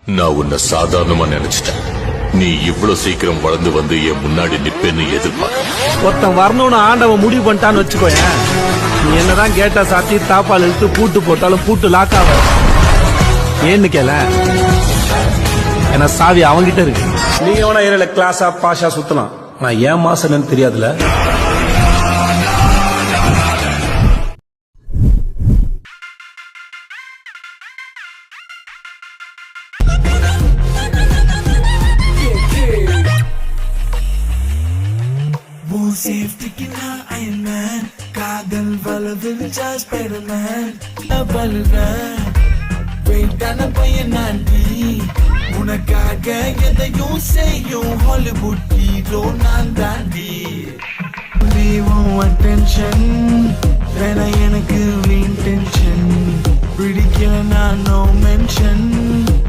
நான் உன்னை சாதாரணமா நினைச்சிட்டேன். நீ இவ்வளவு சீக்கிரம் வளர்ந்து வந்து என் முன்னாடி நிப்பேன்னு எதிர்பார்க்க. ஒருத்தன் வரணும்னு ஆண்டவன் முடிவு பண்ணிட்டான்னு வச்சுக்கோயேன், நீ என்னதான் கேட்டா சாத்தி தாப்பால் இழுத்து பூட்டு போட்டாலும் பூட்டு லாக் ஆக. ஏன்னு கேள, ஏன்னா சாவி அவங்கிட்ட இருக்கு. நீங்க வேணா ஏரியால கிளாஸா பாஷா சுத்தலாம், நான் ஏன் மாசன்னு தெரியாதுல. சேஃப்டிக்கு நான் அயன்மேன், காதல் வளவில் ஸ்பைடர்மேன். வளர்றேன் வெயிட்டான பையன் நான்டி, உனக்காக எதையும் செய்யும் ஹாலிவுட் ஹீரோ நான் தாண்டி. அட்டென்ஷன் வேணா எனக்கு இன்டென்ஷன், பிடிக்கல நான் நோ மென்ஷன்.